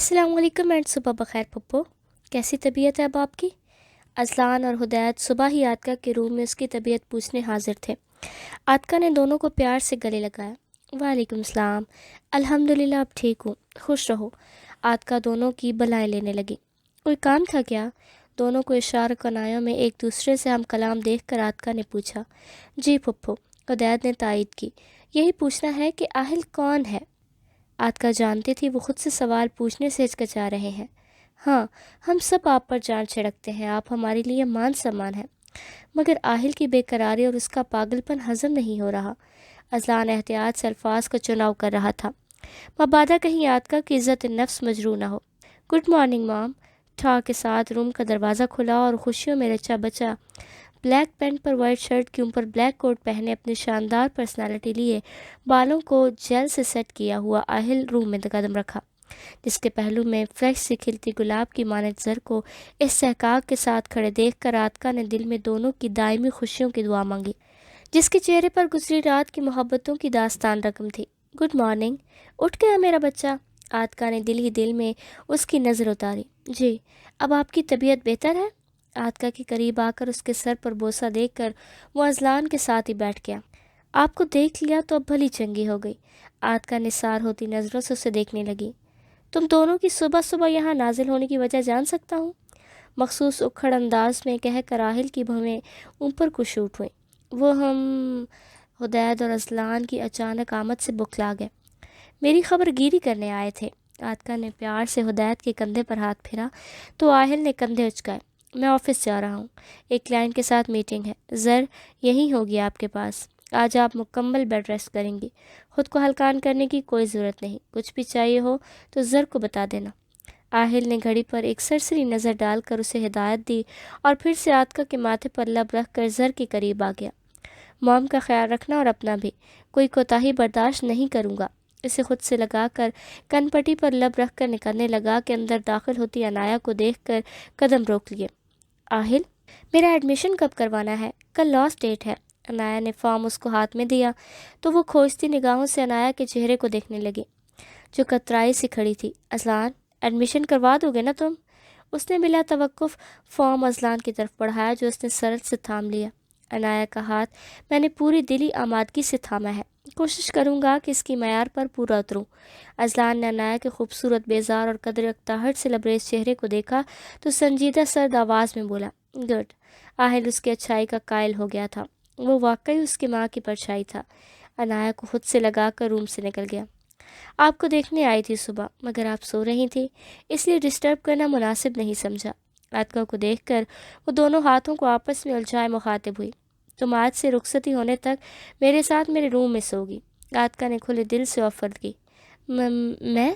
السلام علیکم اینڈ صبح بخیر پپو، کیسی طبیعت ہے اب آپ کی؟ اذلان اور ہدایت صبح ہی آتکا کے روم میں اس کی طبیعت پوچھنے حاضر تھے۔ آتکا نے دونوں کو پیار سے گلے لگایا۔ وعلیکم السلام، الحمدللہ اب ٹھیک ہوں، خوش رہو۔ آتکا دونوں کی بلائیں لینے لگی۔ کوئی کام تھا کیا؟ دونوں کو اشارہ کنایوں میں ایک دوسرے سے ہم کلام دیکھ کر آتکا نے پوچھا۔ جی پپو، ہدایت نے تائید کی، یہی پوچھنا ہے کہ آہل کون ہے؟ آتکا جانتی تھی وہ خود سے سوال پوچھنے سے ہچکچا رہے ہیں۔ ہاں، ہم سب آپ پر جان چھڑکتے ہیں، آپ ہمارے لیے مان سمان ہیں، مگر آہل کی بے قراری اور اس کا پاگل پن ہضم نہیں ہو رہا۔ اذلان احتیاط سے الفاظ کا چناؤ کر رہا تھا، مبادا کہیں آتکا کی عزت نفس مجروح نہ ہو۔ گڈ مارننگ مام، ٹھا کے ساتھ روم کا دروازہ کھلا اور خوشیوں میں رچا بچا بلیک پینٹ پر وائٹ شرٹ کے اوپر بلیک کوٹ پہنے اپنی شاندار پرسنالٹی لیے بالوں کو جیل سے سیٹ کیا ہوا آہل روم میں قدم رکھا، جس کے پہلو میں فریش سے کھلتی گلاب کی مانند زر کو استحقاق کے ساتھ کھڑے دیکھ کر آتکا نے دل میں دونوں کی دائمی خوشیوں کی دعا مانگی، جس کے چہرے پر گزری رات کی محبتوں کی داستان رقم تھی۔ گڈ مارننگ، اٹھ گیا میرا بچہ؟ آتکا نے دل ہی دل میں اس کی نظر اتاری۔ جی، اب آپ کی طبیعت بہتر ہے؟ آتکا کے قریب آ کر اس کے سر پر بوسہ دے کر وہ اذلان کے ساتھ ہی بیٹھ گیا۔ آپ کو دیکھ لیا تو اب بھلی چنگی ہو گئی۔ آتکا نثار ہوتی نظروں سے اسے دیکھنے لگی۔ تم دونوں کی صبح صبح یہاں نازل ہونے کی وجہ جان سکتا ہوں؟ مخصوص اکھڑ انداز میں کہہ کر آہل کی بھویں اوپر کو شوٹ ہوئیں۔ وہ ہم ہدایت اور اذلان کی اچانک آمد سے بکھلا گئے۔ میری خبر گیری کرنے آئے تھے۔ آتکا نے پیار سے ہدایت کے کندھے پر ہاتھ پھیرا تو آہل نے کندھے اچکائے۔ میں آفس جا رہا ہوں، ایک کلائنٹ کے ساتھ میٹنگ ہے، زر یہیں ہوگی آپ کے پاس۔ آج آپ مکمل بیڈ ریسٹ کریں گی، خود کو ہلکان کرنے کی کوئی ضرورت نہیں، کچھ بھی چاہیے ہو تو زر کو بتا دینا۔ آہل نے گھڑی پر ایک سرسری نظر ڈال کر اسے ہدایت دی اور پھر سے آتکا کے ماتھے پر لب رکھ کر زر کے قریب آ گیا۔ موم کا خیال رکھنا اور اپنا بھی، کوئی کوتاہی برداشت نہیں کروں گا۔ اسے خود سے لگا کر کن پٹی پر لب رکھ کر نکلنے لگا کہ اندر داخل ہوتی عنایا کو دیکھ کر قدم روک لیے۔ آہل، میرا ایڈمیشن کب کروانا ہے؟ کل لاسٹ ڈیٹ ہے۔ عنایا نے فارم اس کو ہاتھ میں دیا تو وہ کھوجتی نگاہوں سے عنایا کے چہرے کو دیکھنے لگی، جو کترائی سی کھڑی تھی۔ اذلان، ایڈمیشن کروا دو گے نا تم؟ اس نے بلا توقف فارم اذلان کی طرف بڑھایا جو اس نے سرد سے تھام لیا۔ عنایا کا ہاتھ میں نے پوری دلی آمادگی سے تھاما ہے، کوشش کروں گا کہ اس کی معیار پر پورا اتروں۔ اذلان نے عنایا کے خوبصورت بیزار اور قدر اقتحار سے لبریز چہرے کو دیکھا تو سنجیدہ سرد آواز میں بولا، گڈ۔ آہل اس کی اچھائی کا قائل ہو گیا تھا، وہ واقعی اس کی ماں کی پرچھائی تھا۔ عنایا کو خود سے لگا کر روم سے نکل گیا۔ آپ کو دیکھنے آئی تھی صبح، مگر آپ سو رہی تھی، اس لیے ڈسٹرب کرنا مناسب نہیں سمجھا۔ آتکا کو دیکھ کر وہ دونوں ہاتھوں کو آپس میں الجھائے مخاطب ہوئی۔ تم آج سے رخصتی ہونے تک میرے ساتھ میرے روم میں سوگی، آتکا نے کھلے دل سے آفر کی۔ میں؟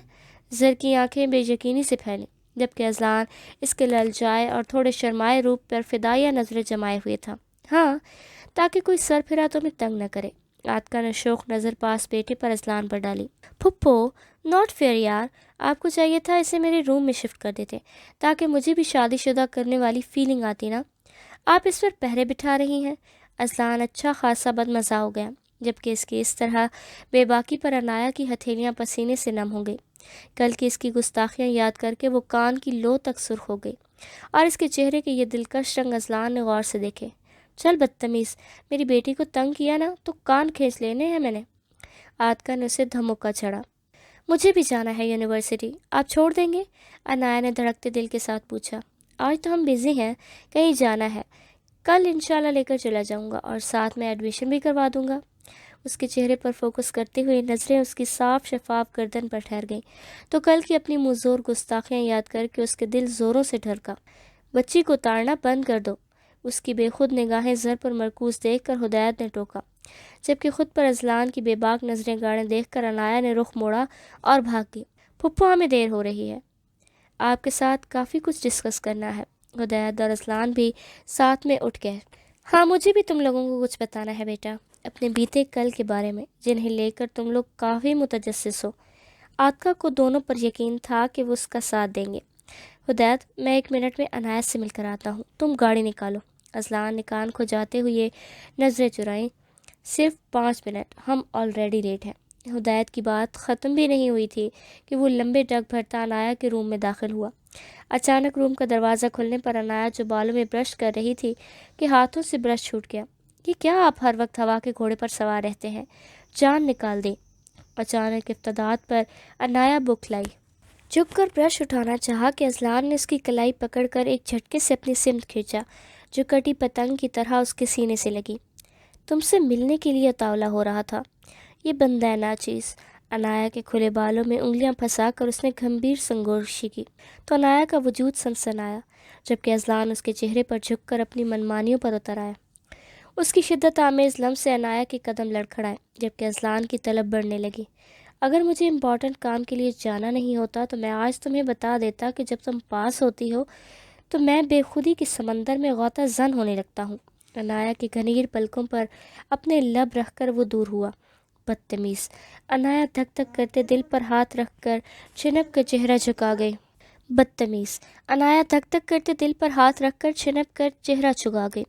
زر کی آنکھیں بے یقینی سے پھیلیں، جبکہ اذلان اس کے للچائے اور تھوڑے شرمائے روپ پر فدائیہ نظریں جمائے ہوئے تھا۔ ہاں، تاکہ کوئی سر پھرا تو ہمیں تنگ نہ کرے۔ آتکا نے شوق نظر پاس بیٹے پر اذلان پر ڈالی۔ پھپھو، ناٹ فیئر یار، آپ کو چاہیے تھا اسے میرے روم میں شفٹ کر دیتے تاکہ مجھے بھی شادی شدہ کرنے والی فیلنگ آتی نا۔ آپ اس پر پہرے بٹھا رہی ہیں۔ اذلان اچھا خاصا بدمزہ ہو گیا، جبکہ اس کی اس طرح بے باکی پر عنایا کی ہتھیلیاں پسینے سے نم ہو گئی۔ کل کی اس کی گستاخیاں یاد کر کے وہ کان کی لو تک سرخ ہو گئی اور اس کے چہرے کے یہ دلکش رنگ اذلان نے غور سے دیکھے۔ چل بدتمیز، میری بیٹی کو تنگ کیا نا تو کان کھینچ لینے ہیں میں نے۔ آتکا نے اسے دھمکا چڑھا۔ مجھے بھی جانا ہے یونیورسٹی، آپ چھوڑ دیں گے؟ عنایا نے دھڑکتے دل کے ساتھ پوچھا۔ آج تو ہم بزی ہیں، کہیں جانا ہے، کل انشاءاللہ لے کر چلا جاؤں گا اور ساتھ میں ایڈمیشن بھی کروا دوں گا۔ اس کے چہرے پر فوکس کرتے ہوئے نظریں اس کی صاف شفاف گردن پر ٹھہر گئیں تو کل کی اپنی مزور گستاخیاں یاد کر کے اس کے دل زوروں سے ڈھڑکا۔ بچی کو تاڑنا بند کر دو، اس کی بے خود نگاہیں زر پر مرکوز دیکھ کر ہدایت نے ٹوکا، جبکہ خود پر اذلان کی بے باک نظریں گاڑے دیکھ کر عنایا نے رخ موڑا اور بھاگ گئی۔ پھپھو، ہمیں دیر ہو رہی ہے، آپ کے ساتھ کافی کچھ ڈسکس کرنا ہے۔ ہدایت اور اذلان بھی ساتھ میں اٹھ گئے۔ ہاں، مجھے بھی تم لوگوں کو کچھ بتانا ہے بیٹا، اپنے بیتے کل کے بارے میں، جنہیں لے کر تم لوگ کافی متجسس ہو۔ آتکا کو دونوں پر یقین تھا کہ وہ اس کا ساتھ دیں گے۔ ہدایت، میں 1 منٹ میں عنایت سے مل کر آتا ہوں، تم گاڑی نکالو۔ اذلان نے کان کھو جاتے ہوئے نظریں چرائیں۔ صرف 5 منٹ، ہم آلریڈی لیٹ ہیں۔ ہدایت کی بات ختم بھی نہیں ہوئی تھی کہ وہ لمبے ڈگ بھرتا عنایا کے روم میں داخل ہوا۔ اچانک روم کا دروازہ کھلنے پر عنایا جو بالوں میں برش کر رہی تھی کہ ہاتھوں سے برش چھوٹ گیا۔ یہ کیا آپ ہر وقت ہوا کے گھوڑے پر سوار رہتے ہیں؟ جان نکال دیں۔ اچانک افتادات پر عنایا بکھلائی، جھک کر برش اٹھانا چاہا کہ اذلان نے اس کی کلائی پکڑ کر ایک جھٹکے سے اپنی سمت کھینچا جو کٹی پتنگ کی طرح اس کے سینے سے لگی۔ تم سے ملنے کے لیے اتاولا ہو رہا تھا، یہ بندہ ہے ناچیز۔ عنایا کے کھلے بالوں میں انگلیاں پھنسا کر اس نے گھمبیر سنگوشی کی تو عنایا کا وجود سنسنایا، جبکہ اذلان اس کے چہرے پر جھک کر اپنی منمانیوں پر اتر آیا۔ اس کی شدت آمیز لمس سے عنایا کے قدم لڑکھڑائے جبکہ اذلان کی طلب بڑھنے لگی۔ اگر مجھے امپورٹنٹ کام کے لیے جانا نہیں ہوتا تو میں آج تمہیں بتا دیتا کہ جب تم پاس ہوتی ہو تو میں بے خودی کے سمندر میں غوطہ زن ہونے لگتا ہوں۔ عنایا کی گھنیر پلکوں پر اپنے لب رکھ کر وہ دور ہوا۔ بدتمیز! عنایا دھک دھک کرتے دل پر ہاتھ رکھ کر چھنپ کر چہرہ جھکا گئی۔ بدتمیز! عنایا دھک دھک کرتے دل پر ہاتھ رکھ کر چھنپ کر چہرہ جھکا گئی۔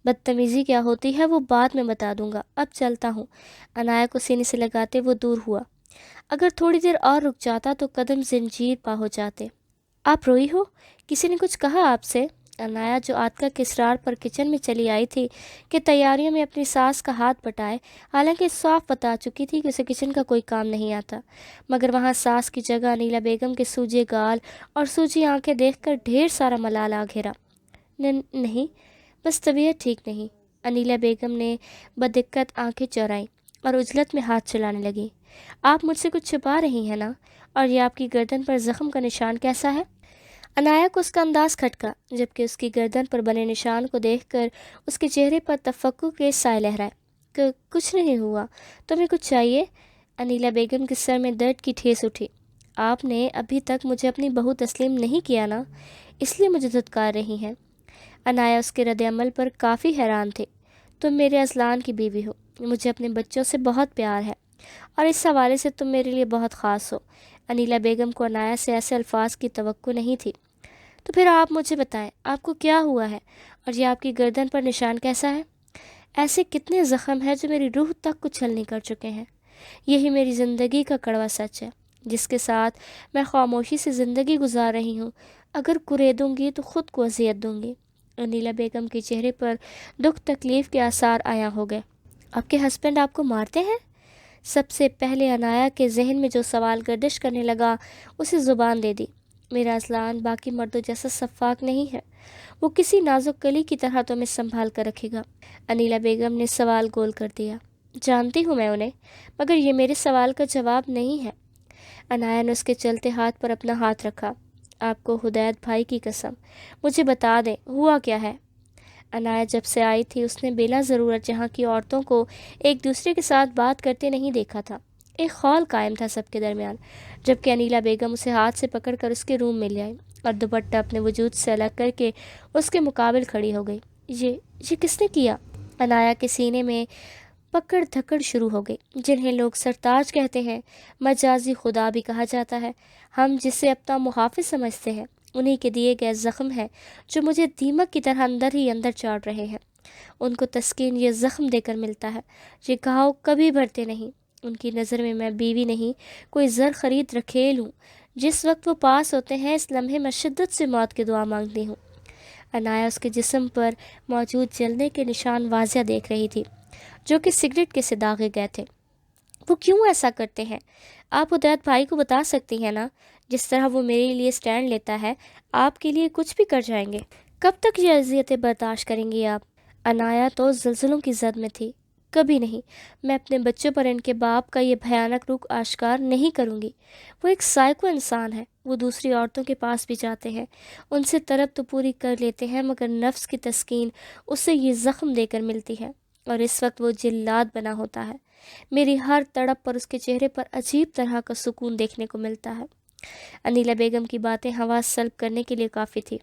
بدتمیزی کیا ہوتی ہے وہ بعد میں بتا دوں گا، اب چلتا ہوں۔ عنایا کو سینے سے لگاتے وہ دور ہوا۔ اگر تھوڑی دیر اور رک جاتا تو قدم زنجیر پا ہو جاتے۔ آپ روئی ہو؟ کسی نے کچھ کہا آپ سے؟ عنایا جو عاطقہ کے اصرار پر کچن میں چلی آئی تھی کہ تیاریوں میں اپنی ساس کا ہاتھ بٹائے، حالانکہ صاف بتا چکی تھی کہ اسے کچن کا کوئی کام نہیں آتا، مگر وہاں ساس کی جگہ انیلا بیگم کے سوجے گال اور سوجی آنکھیں دیکھ کر ڈھیر سارا ملال آ گھیرا۔ نہیں، بس طبیعت ٹھیک نہیں۔ انیلا بیگم نے بدقت آنکھیں چورائیں اور عجلت میں ہاتھ چلانے لگی۔ آپ مجھ سے کچھ چھپا رہی ہیں نا؟ اور یہ آپ کی گردن پر زخم کا نشان کیسا ہے؟ عنایا کو اس کا انداز کھٹکا جبکہ اس کی گردن پر بنے نشان کو دیکھ کر اس کے چہرے پر تفکر کے سائے لہرائے۔ کچھ نہیں ہوا، تمہیں کچھ چاہیے؟ انیلا بیگم کے سر میں درد کی ٹھیس اٹھی۔ آپ نے ابھی تک مجھے اپنی بہو تسلیم نہیں کیا نا، اس لیے مجھے دھتکار رہی ہیں۔ عنایا اس کے رد عمل پر کافی حیران تھے۔ تم میرے اذلان کی بیوی ہو، مجھے اپنے بچوں سے بہت پیار ہے اور اس حوالے سے تم میرے لیے بہت خاص ہو۔ انیلا بیگم کو عنایا سے ایسے الفاظ کی توقع نہیں تھی۔ تو پھر آپ مجھے بتائیں آپ کو کیا ہوا ہے اور یہ آپ کی گردن پر نشان کیسا ہے؟ ایسے کتنے زخم ہیں جو میری روح تک کو چھلنی کر چکے ہیں؟ یہی میری زندگی کا کڑوا سچ ہے جس کے ساتھ میں خاموشی سے زندگی گزار رہی ہوں۔ اگر کریدوں گی تو خود کو اذیت دوں گی۔ انیلا بیگم کے چہرے پر دکھ تکلیف کے آثار عیاں ہو گئے۔ آپ کے ہسبینڈ آپ کو مارتے ہیں؟ سب سے پہلے عنایا کے ذہن میں جو سوال گردش کرنے لگا اسے زبان دے دی۔ میرا اذلان باقی مردوں جیسا شفاق نہیں ہے، وہ کسی نازک کلی کی طرح تمہیں سنبھال کر رکھے گا۔ انیلا بیگم نے سوال گول کر دیا۔ جانتی ہوں میں انہیں، مگر یہ میرے سوال کا جواب نہیں ہے۔ عنایا نے اس کے چلتے ہاتھ پر اپنا ہاتھ رکھا۔ آپ کو ہدایت بھائی کی قسم مجھے بتا دیں ہوا کیا ہے؟ عنایا جب سے آئی تھی اس نے بلا ضرورت جہاں کی عورتوں کو ایک دوسرے کے ساتھ بات کرتے نہیں دیکھا تھا۔ ایک خول قائم تھا سب کے درمیان، جبکہ انیلا بیگم اسے ہاتھ سے پکڑ کر اس کے روم میں لے آئی اور دوپٹہ اپنے وجود سے الگ کر کے اس کے مقابل کھڑی ہو گئی۔ یہ کس نے کیا؟ عنایا کے سینے میں پکڑ دھکڑ شروع ہو گئی۔ جنہیں لوگ سرتاج کہتے ہیں، مجازی خدا بھی کہا جاتا ہے، ہم جسے اپنا محافظ سمجھتے ہیں، انہی کے دیے گئے زخم ہیں جو مجھے دیمک کی طرح اندر ہی اندر چاٹ رہے ہیں۔ ان کو تسکین یہ زخم دے کر ملتا ہے، یہ گھاؤ کبھی بھرتے نہیں۔ ان کی نظر میں میں بیوی نہیں، کوئی زر خرید رکھیل ہوں۔ جس وقت وہ پاس ہوتے ہیں اس لمحے میں شدت سے موت کی دعا مانگتی ہوں۔ عنایا اس کے جسم پر موجود جلنے کے نشان واضح دیکھ رہی تھی جو کہ سگریٹ کے سے داغے گئے تھے۔ وہ کیوں ایسا کرتے ہیں؟ آپ ہدایت بھائی کو بتا سکتی ہیں نا؟ جس طرح وہ میرے لیے سٹینڈ لیتا ہے آپ کے لیے کچھ بھی کر جائیں گے۔ کب تک یہ اذیتیں برداشت کریں گی آپ؟ عنایا تو زلزلوں کی زد میں تھی۔ کبھی نہیں، میں اپنے بچوں پر ان کے باپ کا یہ بھیانک رخ آشکار نہیں کروں گی۔ وہ ایک سائیکو انسان ہے، وہ دوسری عورتوں کے پاس بھی جاتے ہیں، ان سے طلب تو پوری کر لیتے ہیں، مگر نفس کی تسکین اسے یہ زخم دے کر ملتی ہے اور اس وقت وہ جلاد بنا ہوتا ہے۔ میری ہر تڑپ پر اس کے چہرے پر عجیب طرح کا سکون دیکھنے کو ملتا ہے۔ انیلا بیگم کی باتیں حواس سلب کرنے کے لیے کافی تھی۔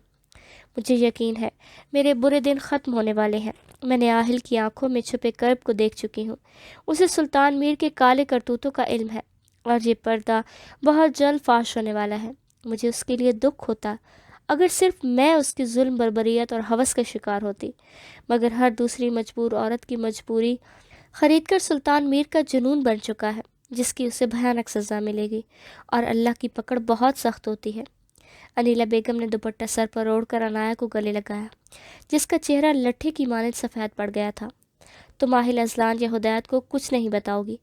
مجھے یقین ہے میرے برے دن ختم ہونے والے ہیں۔ میں نے آہل کی آنکھوں میں چھپے کرب کو دیکھ چکی ہوں۔ اسے سلطان میر کے کالے کرتوتوں کا علم ہے اور یہ پردہ بہت جلد فاش ہونے والا ہے۔ مجھے اس کے لیے دکھ ہوتا اگر صرف میں اس کی ظلم بربریت اور ہوس کا شکار ہوتی، مگر ہر دوسری مجبور عورت کی مجبوری خرید کر سلطان میر کا جنون بن چکا ہے۔ جس کی اسے بھیانک سزا ملے گی، اور اللہ کی پکڑ بہت سخت ہوتی ہے۔ انیلا بیگم نے دوپٹہ سر پر اوڑھ کر عنایا کو گلے لگایا، جس کا چہرہ لٹھے کی مانند سفید پڑ گیا تھا۔ تم ماہل ازلان یا ہدایت کو کچھ نہیں بتاؤ گی؟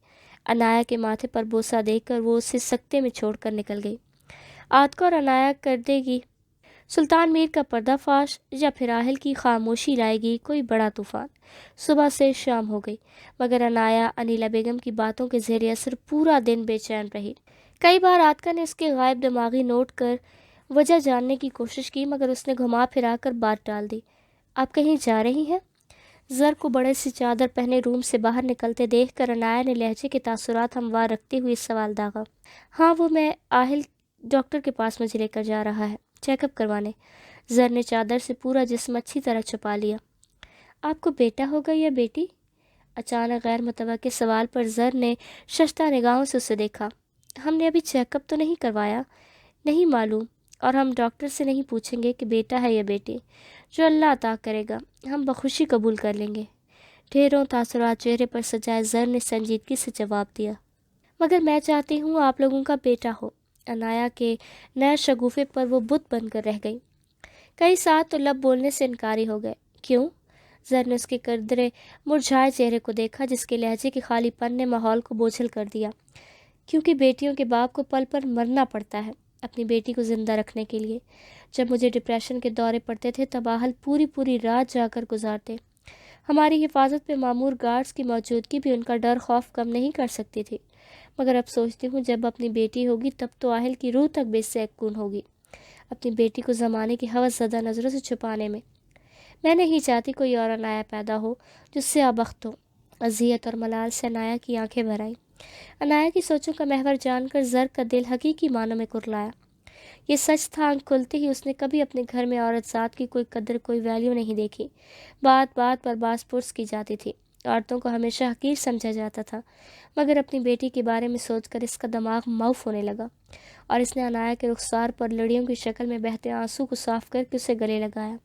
عنایا کے ماتھے پر بوسہ دے کر وہ اسے سکتے میں چھوڑ کر نکل گئی۔ عاتکہ اور عنایا کر دے گی سلطان میر کا پردہ فاش، یا پھر راحل کی خاموشی لائے گی کوئی بڑا طوفان۔ صبح سے شام ہو گئی، مگر عنایا انیلا بیگم کی باتوں کے زیر اثر پورا دن بے چین رہی۔ کئی بار عاتکہ نے اس کے غائب دماغی نوٹ کر وجہ جاننے کی کوشش کی، مگر اس نے گھما پھرا کر بات ٹال دی۔ آپ کہیں جا رہی ہیں؟ زر کو بڑے سی چادر پہنے روم سے باہر نکلتے دیکھ کر عنایا نے لہجے کے تاثرات ہموار رکھتے ہوئے سوال داغا۔ ہاں، وہ میں آہل ڈاکٹر کے پاس مجھے لے کر جا رہا ہے، چیک اپ کروانے۔ زر نے چادر سے پورا جسم اچھی طرح چھپا لیا۔ آپ کو بیٹا ہوگا یا بیٹی؟ اچانک غیر متوقع سوال پر زر نے ششتہ نگاہوں سے اسے دیکھا۔ ہم نے ابھی چیک اپ تو نہیں کروایا، نہیں معلوم، اور ہم ڈاکٹر سے نہیں پوچھیں گے کہ بیٹا ہے یا بیٹی۔ جو اللہ عطا کرے گا ہم بخوشی قبول کر لیں گے۔ ڈھیروں تاثرات چہرے پر سجائے زر نے سنجیدگی سے جواب دیا۔ مگر میں چاہتی ہوں آپ لوگوں کا بیٹا ہو۔ عنایا کے نئے شگوفے پر وہ بت بن کر رہ گئی۔ کئی ساتھ تو لب بولنے سے انکاری ہو گئے۔ کیوں؟ زر نے اس کے قدرے مرجھائے چہرے کو دیکھا، جس کے لہجے کے خالی پن نے ماحول کو بوجھل کر دیا۔ کیونکہ بیٹیوں کے باپ کو پل پر مرنا پڑتا ہے اپنی بیٹی کو زندہ رکھنے کے لیے۔ جب مجھے ڈپریشن کے دورے پڑتے تھے تب آہل پوری رات جا کر گزارتے۔ ہماری حفاظت پہ معمور گارڈز کی موجودگی بھی ان کا ڈر خوف کم نہیں کر سکتی تھی۔ مگر اب سوچتی ہوں جب اپنی بیٹی ہوگی تب تو آہل کی روح تک بے سیکون ہوگی، اپنی بیٹی کو زمانے کی ہوس زدہ نظروں سے چھپانے میں۔ میں نہیں چاہتی کوئی اور عنایا پیدا ہو جو سیاہ بخت ہو۔ اذیت اور ملال سے عنایا کی آنکھیں بھر آئیں۔ عنایا کی سوچوں کا محور جان کر زر کا دل حقیقی معنوں میں کرلایا۔ یہ سچ تھا، آنکھ کھلتے ہی اس نے کبھی اپنے گھر میں عورت ذات کی کوئی قدر، کوئی ویلیو نہیں دیکھی۔ بات بات پر باس پرس کی جاتی تھی، عورتوں کو ہمیشہ حقیر سمجھا جاتا تھا۔ مگر اپنی بیٹی کے بارے میں سوچ کر اس کا دماغ معاف ہونے لگا، اور اس نے عنایا کے رخسار پر لڑیوں کی شکل میں بہتے آنسو کو صاف کر کے اسے گلے لگایا۔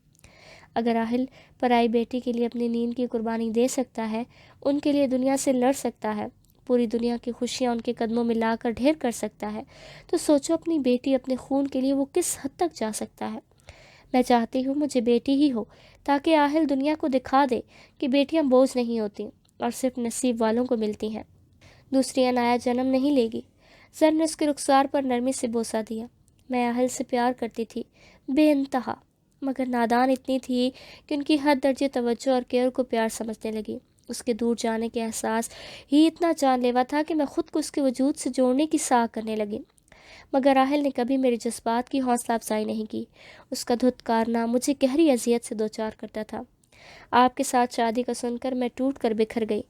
اگر آہل پرائی بیٹی کے لیے اپنی نیند کی قربانی دے سکتا ہے، ان کے لیے دنیا سے لڑ سکتا ہے، پوری دنیا کی خوشیاں ان کے قدموں میں لا کر ڈھیر کر سکتا ہے، تو سوچو اپنی بیٹی، اپنے خون کے لیے وہ کس حد تک جا سکتا ہے۔ میں چاہتی ہوں مجھے بیٹی ہی ہو، تاکہ آہل دنیا کو دکھا دے کہ بیٹیاں بوجھ نہیں ہوتی اور صرف نصیب والوں کو ملتی ہیں۔ دوسری عنایا جنم نہیں لے گی۔ زر نے اس کے رخسار پر نرمی سے بوسہ دیا۔ میں آہل سے پیار کرتی تھی، بے انتہا، مگر نادان اتنی تھی کہ ان کی حد درجے توجہ اور کیئر کو پیار سمجھنے لگی۔ اس کے دور جانے کے احساس ہی اتنا جان لیوا تھا کہ میں خود کو اس کے وجود سے جوڑنے کی سعی کرنے لگی۔ مگر راحل نے کبھی میرے جذبات کی حوصلہ افزائی نہیں کی۔ اس کا دھتکارنا مجھے گہری اذیت سے دوچار کرتا تھا۔ آپ کے ساتھ شادی کا سن کر میں ٹوٹ کر بکھر گئی،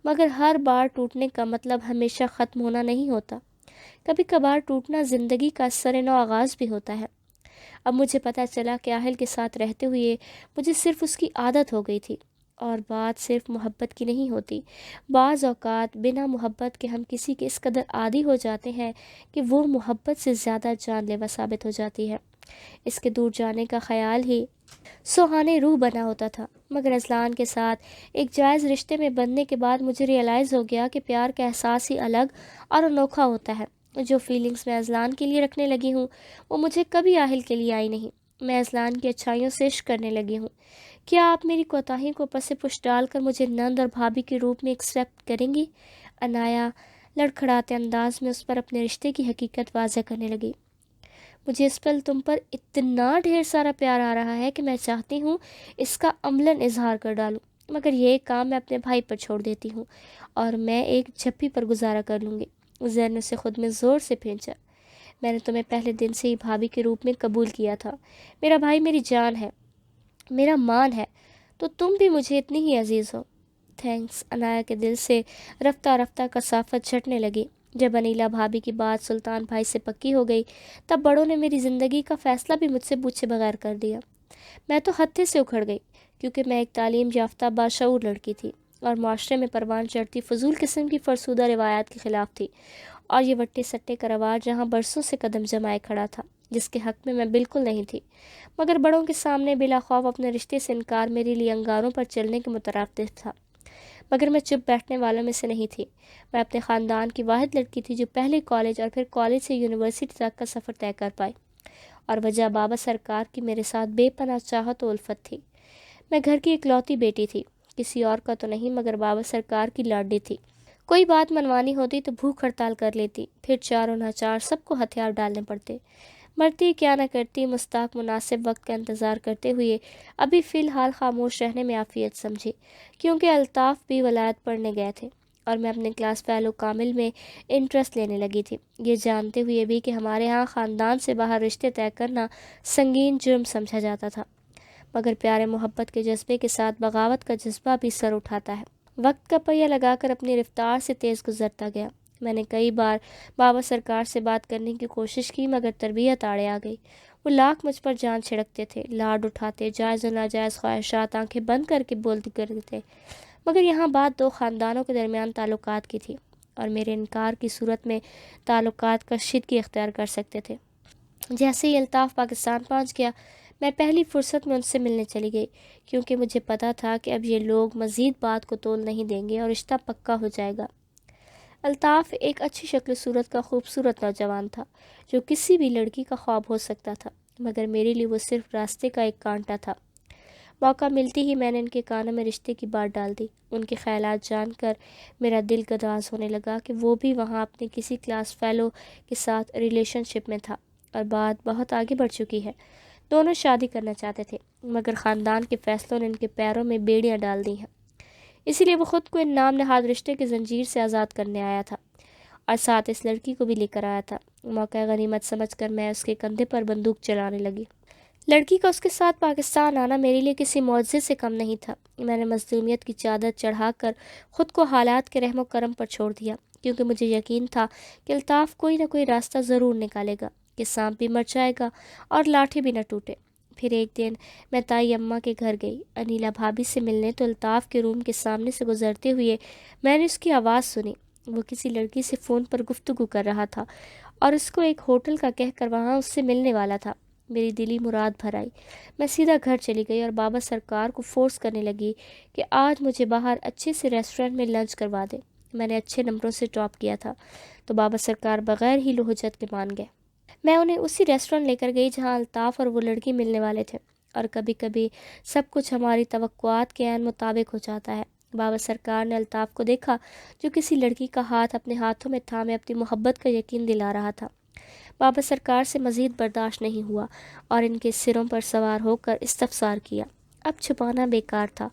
مگر ہر بار ٹوٹنے کا مطلب ہمیشہ ختم ہونا نہیں ہوتا۔ کبھی کبھار ٹوٹنا زندگی کا سر نو آغاز بھی ہوتا ہے۔ اب مجھے پتہ چلا کہ آہل کے ساتھ رہتے ہوئے مجھے صرف اس کی عادت ہو گئی تھی، اور بات صرف محبت کی نہیں ہوتی۔ بعض اوقات بنا محبت کے ہم کسی کے اس قدر عادی ہو جاتے ہیں کہ وہ محبت سے زیادہ جان لیوا ثابت ہو جاتی ہے۔ اس کے دور جانے کا خیال ہی سوہانے روح بنا ہوتا تھا، مگر ازلان کے ساتھ ایک جائز رشتے میں بندنے کے بعد مجھے ریئلائز ہو گیا کہ پیار کا احساس ہی الگ اور انوکھا ہوتا ہے۔ جو فیلنگز میں ازلان کے لیے رکھنے لگی ہوں وہ مجھے کبھی آہل کے لیے آئی نہیں۔ میں ازلان کی اچھائیوں سے عشق کرنے لگی ہوں۔ کیا آپ میری کوتاہی کو پس پش ڈال کر مجھے نند اور بھابھی کے روپ میں ایکسیپٹ کریں گی؟ عنایا لڑکھڑاتے انداز میں اس پر اپنے رشتے کی حقیقت واضح کرنے لگی۔ مجھے اس پل تم پر اتنا ڈھیر سارا پیار آ رہا ہے کہ میں چاہتی ہوں اس کا عملاً اظہار کر ڈالوں، مگر یہ کام میں اپنے بھائی پر چھوڑ دیتی ہوں، اور میں ایک جھپی پر گزارا کر لوں گی۔ زیر نے اسے خود میں زور سے پھینچا۔ میں نے تمہیں پہلے دن سے ہی بھابھی کے روپ میں قبول کیا تھا۔ میرا بھائی میری جان ہے، میرا مان ہے، تو تم بھی مجھے اتنی ہی عزیز ہو۔ تھینکس۔ عنایا کے دل سے رفتہ رفتہ کثافت چھٹنے لگی۔ جب انیلا بھابھی کی بات سلطان بھائی سے پکی ہو گئی تب بڑوں نے میری زندگی کا فیصلہ بھی مجھ سے پوچھے بغیر کر دیا۔ میں تو ہتھے سے اکھڑ گئی، کیونکہ میں ایک تعلیم یافتہ باشعور لڑکی تھی اور معاشرے میں پروان چڑھتی فضول قسم کی فرسودہ روایات کے خلاف تھی، اور یہ وٹے سٹے کا رواج جہاں برسوں سے قدم جمائے کھڑا تھا، جس کے حق میں بالکل نہیں تھی۔ مگر بڑوں کے سامنے بلا خوف اپنے رشتے سے انکار میرے لیے انگاروں پر چلنے کے مترادف تھا۔ مگر میں چپ بیٹھنے والوں میں سے نہیں تھی۔ میں اپنے خاندان کی واحد لڑکی تھی جو پہلے کالج اور پھر کالج سے یونیورسٹی تک کا سفر طے کر پائی، اور وجہ بابا سرکار کی میرے ساتھ بے پناہ چاہت و الفت تھی۔ میں گھر کی اکلوتی بیٹی تھی، کسی اور کا تو نہیں مگر بابا سرکار کی لاڈلی تھی۔ کوئی بات منوانی ہوتی تو بھوک ہڑتال کر لیتی، پھر چار و ناچار سب کو ہتھیار ڈالنے پڑتے۔ مرتی کیا نہ کرتی، مستاق مناسب وقت کا انتظار کرتے ہوئے ابھی فی الحال خاموش رہنے میں عافیت سمجھی، کیونکہ الطاف بھی ولایت پڑھنے گئے تھے اور میں اپنے کلاس فیلو کامل میں انٹرسٹ لینے لگی تھی، یہ جانتے ہوئے بھی کہ ہمارے ہاں خاندان سے باہر رشتے طے کرنا سنگین جرم سمجھا جاتا تھا، مگر پیارے محبت کے جذبے کے ساتھ بغاوت کا جذبہ بھی سر اٹھاتا ہے۔ وقت کا پہیہ لگا کر اپنی رفتار سے تیز گزرتا گیا۔ میں نے کئی بار بابا سرکار سے بات کرنے کی کوشش کی مگر تربیت آڑے آ گئی۔ وہ لاکھ مجھ پر جان چھڑکتے تھے، لاڈ اٹھاتے، جائز و ناجائز خواہشات آنکھیں بند کر کے بولتی کرتے تھے، مگر یہاں بات دو خاندانوں کے درمیان تعلقات کی تھی اور میرے انکار کی صورت میں تعلقات کشیدگی اختیار کر سکتے تھے۔ جیسے ہی الطاف پاکستان پہنچ گیا، میں پہلی فرصت میں ان سے ملنے چلی گئی، کیونکہ مجھے پتا تھا کہ اب یہ لوگ مزید بات کو تول نہیں دیں گے اور رشتہ پکا ہو جائے گا۔ الطاف ایک اچھی شکل صورت کا خوبصورت نوجوان تھا جو کسی بھی لڑکی کا خواب ہو سکتا تھا، مگر میرے لیے وہ صرف راستے کا ایک کانٹا تھا۔ موقع ملتی ہی میں نے ان کے کانوں میں رشتے کی بات ڈال دی۔ ان کے خیالات جان کر میرا دل گداز ہونے لگا کہ وہ بھی وہاں اپنے کسی کلاس فیلو کے ساتھ ریلیشن شپ میں تھا اور بات بہت آگے بڑھ چکی ہے۔ دونوں شادی کرنا چاہتے تھے، مگر خاندان کے فیصلوں نے ان کے پیروں میں بیڑیاں ڈال دی ہیں، اسی لیے وہ خود کو ان نام نہاد رشتے کی زنجیر سے آزاد کرنے آیا تھا اور ساتھ اس لڑکی کو بھی لے کر آیا تھا۔ موقع غنیمت سمجھ کر میں اس کے کندھے پر بندوق چلانے لگی۔ لڑکی کا اس کے ساتھ پاکستان آنا میرے لیے کسی معجزے سے کم نہیں تھا۔ میں نے مظلومیت کی چادر چڑھا کر خود کو حالات کے رحم و کرم پر چھوڑ دیا، کیونکہ مجھے یقین تھا کہ الطاف کوئی نہ کوئی راستہ ضرور نکالے گا کہ سانپ بھی مر جائے گا اور لاٹھی بھی نہ ٹوٹے۔ پھر ایک دن میں تائی اماں کے گھر گئی انیلا بھابھی سے ملنے، تو الطاف کے روم کے سامنے سے گزرتے ہوئے میں نے اس کی آواز سنی۔ وہ کسی لڑکی سے فون پر گفتگو کر رہا تھا اور اس کو ایک ہوٹل کا کہہ کر وہاں اس سے ملنے والا تھا۔ میری دلی مراد بھر آئی، میں سیدھا گھر چلی گئی اور بابا سرکار کو فورس کرنے لگی کہ آج مجھے باہر اچھے سے ریسٹورنٹ میں لنچ کروا دے۔ میں نے اچھے نمبروں سے ٹاپ کیا تھا تو بابا سرکار بغیر ہی لہجت کے مان گئے۔ میں انہیں اسی ریسٹورنٹ لے کر گئی جہاں الطاف اور وہ لڑکی ملنے والے تھے، اور کبھی کبھی سب کچھ ہماری توقعات کے عین مطابق ہو جاتا ہے۔ بابا سرکار نے الطاف کو دیکھا جو کسی لڑکی کا ہاتھ اپنے ہاتھوں میں تھامے اپنی محبت کا یقین دلا رہا تھا۔ بابا سرکار سے مزید برداشت نہیں ہوا اور ان کے سروں پر سوار ہو کر استفسار کیا۔ اب چھپانا بیکار تھا۔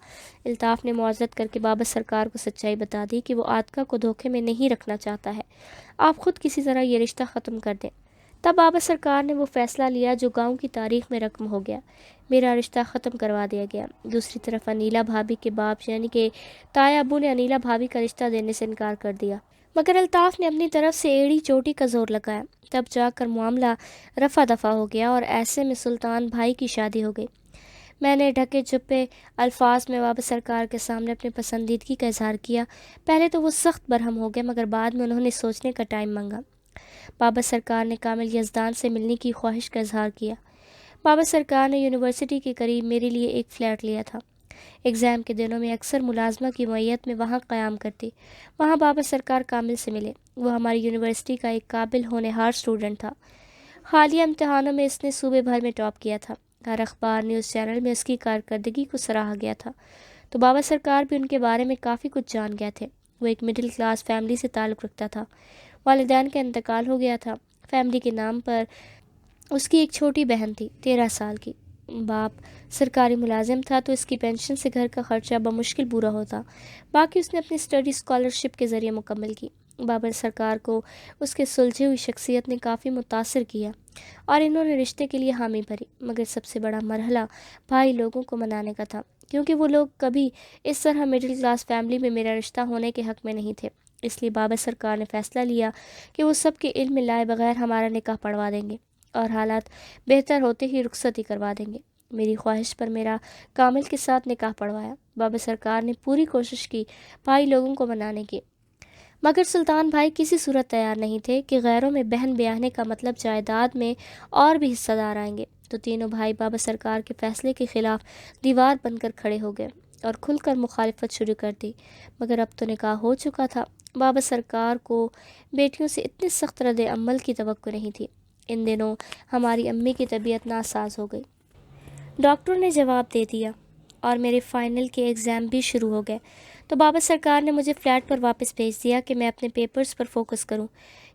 الطاف نے معذرت کر کے بابا سرکار کو سچائی بتا دی کہ وہ عاتقہ کو دھوکے میں نہیں رکھنا چاہتا ہے، آپ خود کسی طرح یہ رشتہ ختم کر دیں۔ تب بابا سرکار نے وہ فیصلہ لیا جو گاؤں کی تاریخ میں رقم ہو گیا، میرا رشتہ ختم کروا دیا گیا۔ دوسری طرف انیلا بھابھی کے باپ یعنی کہ تایا ابو نے انیلا بھابھی کا رشتہ دینے سے انکار کر دیا، مگر الطاف نے اپنی طرف سے ایڑی چوٹی کا زور لگایا۔ تب جا کر معاملہ رفع دفع ہو گیا اور ایسے میں سلطان بھائی کی شادی ہو گئی۔ میں نے ڈھکے چھپے الفاظ میں بابا سرکار کے سامنے اپنی پسندیدگی کا اظہار کیا۔ پہلے تو وہ سخت برہم ہو گئے، مگر بعد میں انہوں نے سوچنے کا ٹائم مانگا۔ بابا سرکار نے کامل یزدان سے ملنے کی خواہش کا اظہار کیا۔ بابا سرکار نے یونیورسٹی کے قریب میرے لیے ایک فلیٹ لیا تھا۔ ایگزام کے دنوں میں اکثر ملازمہ کی معیت میں وہاں قیام کرتی۔ وہاں بابا سرکار کامل سے ملے۔ وہ ہماری یونیورسٹی کا ایک قابل ہونہار اسٹوڈنٹ تھا۔ حالیہ امتحانوں میں اس نے صوبے بھر میں ٹاپ کیا تھا۔ ہر اخبار نیوز چینل میں اس کی کارکردگی کو سراہا گیا تھا، تو بابا سرکار بھی ان کے بارے میں کافی کچھ جان گئے تھے۔ وہ ایک مڈل کلاس فیملی سے تعلق رکھتا تھا، والدین کا انتقال ہو گیا تھا۔ فیملی کے نام پر اس کی ایک چھوٹی بہن تھی 13 سال کی۔ باپ سرکاری ملازم تھا تو اس کی پینشن سے گھر کا خرچہ بمشکل پورا ہوتا، باقی اس نے اپنی اسٹڈی اسکالرشپ کے ذریعے مکمل کی۔ بابا سرکار کو اس کے سلجھی ہوئی شخصیت نے کافی متاثر کیا اور انہوں نے رشتے کے لیے حامی بھری، مگر سب سے بڑا مرحلہ بھائی لوگوں کو منانے کا تھا، کیونکہ وہ لوگ کبھی اس طرح مڈل کلاس فیملی میں میرا رشتہ ہونے کے حق میں نہیں تھے۔ اس لیے بابا سرکار نے فیصلہ لیا کہ وہ سب کے علم میں لائے بغیر ہمارا نکاح پڑھوا دیں گے اور حالات بہتر ہوتے ہی رخصتی کروا دیں گے۔ میری خواہش پر میرا کامل کے ساتھ نکاح پڑھوایا۔ بابا سرکار نے پوری کوشش کی بھائی لوگوں کو منانے کی، مگر سلطان بھائی کسی صورت تیار نہیں تھے کہ غیروں میں بہن بیاہنے کا مطلب جائیداد میں اور بھی حصہ دار آئیں گے، تو تینوں بھائی بابا سرکار کے فیصلے کے خلاف دیوار بن کر کھڑے ہو گئے اور کھل کر مخالفت شروع کر دی، مگر اب تو نکاح ہو چکا تھا۔ بابا سرکار کو بیٹیوں سے اتنی سخت رد عمل کی توقع نہیں تھی۔ ان دنوں ہماری امی کی طبیعت ناساز ہو گئی۔ ڈاکٹر نے جواب دے دیا اور میرے فائنل کے ایگزام بھی شروع ہو گئے، تو بابا سرکار نے مجھے فلیٹ پر واپس بھیج دیا کہ میں اپنے پیپرز پر فوکس کروں،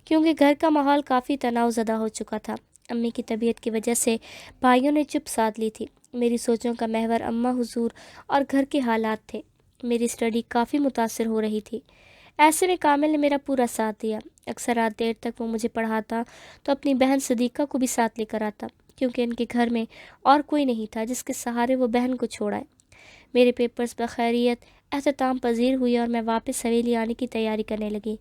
کیونکہ گھر کا ماحول کافی تناؤ زدہ ہو چکا تھا۔ امی کی طبیعت کی وجہ سے بھائیوں نے چپ سادھ لی تھی۔ میری سوچوں کا محور اماں حضور اور گھر کے حالات تھے۔ میری اسٹڈی کافی متاثر ہو رہی تھی۔ ایسے میں کامل نے میرا پورا ساتھ دیا۔ اکثر رات دیر تک وہ مجھے پڑھاتا تو اپنی بہن صدیقہ کو بھی ساتھ لے کر آتا، کیونکہ ان کے گھر میں اور کوئی نہیں تھا جس کے سہارے وہ بہن کو چھوڑائے۔ میرے پیپرز بخیریت اختتام پذیر ہوئے اور میں واپس حویلی آنے کی تیاری کرنے لگی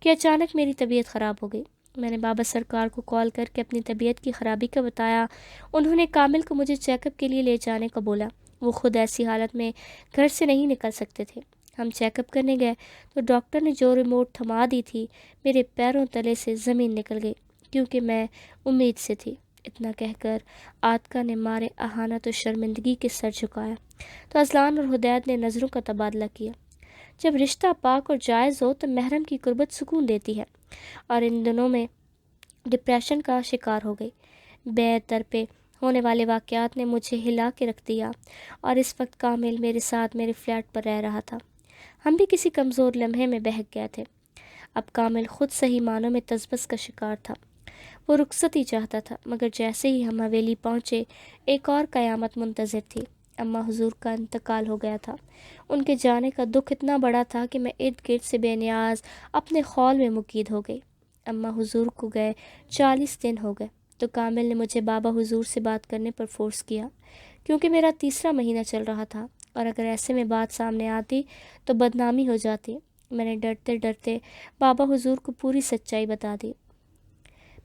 کہ اچانک میری طبیعت خراب ہو گئی۔ میں نے بابا سرکار کو کال کر کے اپنی طبیعت کی خرابی کا بتایا۔ انہوں نے کامل کو مجھے چیک اپ کے لیے لے جانے کا بولا۔ وہ خود ایسی حالت میں گھر سے نہیں نکل سکتے تھے۔ ہم چیک اپ کرنے گئے تو ڈاکٹر نے جو ریموٹ تھما دی تھی، میرے پیروں تلے سے زمین نکل گئی، کیونکہ میں امید سے تھی۔ اتنا کہہ کر عاتکہ نے مارے اہانت و شرمندگی کے سر جھکایا تو اذلان اور حدید نے نظروں کا تبادلہ کیا۔ جب رشتہ پاک اور جائز ہو تو محرم کی قربت سکون دیتی ہے، اور ان دنوں میں ڈپریشن کا شکار ہو گئی۔ بے در پہ ہونے والے واقعات نے مجھے ہلا کے رکھ دیا، اور اس وقت کامل میرے ساتھ میرے فلیٹ پر رہ رہا تھا۔ ہم بھی کسی کمزور لمحے میں بہک گئے تھے۔ اب کامل خود صحیح معنوں میں تذبذب کا شکار تھا۔ وہ رخصتی چاہتا تھا، مگر جیسے ہی ہم حویلی پہنچے ایک اور قیامت منتظر تھی۔ اماں حضور کا انتقال ہو گیا تھا۔ ان کے جانے کا دکھ اتنا بڑا تھا کہ میں ارد گرد سے بے نیاز اپنے خول میں مقید ہو گئی۔ اماں حضور کو گئے 40 دن ہو گئے تو کامل نے مجھے بابا حضور سے بات کرنے پر فورس کیا، کیونکہ میرا تیسرا مہینہ چل رہا تھا، اور اگر ایسے میں بات سامنے آتی تو بدنامی ہو جاتی۔ میں نے ڈرتے ڈرتے بابا حضور کو پوری سچائی بتا دی۔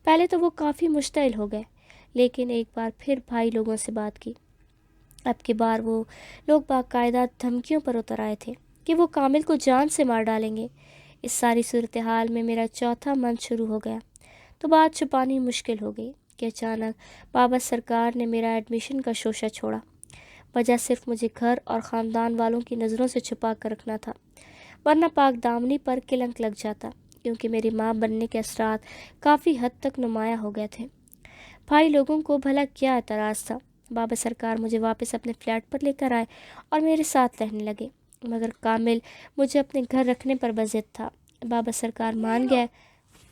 پہلے تو وہ کافی مشتعل ہو گئے، لیکن ایک بار پھر بھائی لوگوں سے بات کی۔ اب کی بار وہ لوگ باقاعدہ دھمکیوں پر اتر آئے تھے کہ وہ کامل کو جان سے مار ڈالیں گے۔ اس ساری صورتحال میں میرا چوتھا منتھ شروع ہو گیا تو بات چھپانی مشکل ہو گئی کہ اچانک بابا سرکار نے میرا ایڈمیشن کا شوشہ چھوڑا۔ وجہ صرف مجھے گھر اور خاندان والوں کی نظروں سے چھپا کر رکھنا تھا، ورنہ پاک دامنی پر کلنک لگ جاتا، کیونکہ میری ماں بننے کے اثرات کافی حد تک نمایاں ہو گئے تھے۔ بھائی لوگوں کو بھلا کیا اعتراض تھا؟ بابا سرکار مجھے واپس اپنے فلیٹ پر لے کر آئے اور میرے ساتھ رہنے لگے، مگر کامل مجھے اپنے گھر رکھنے پر بضد تھا۔ بابا سرکار مان گئے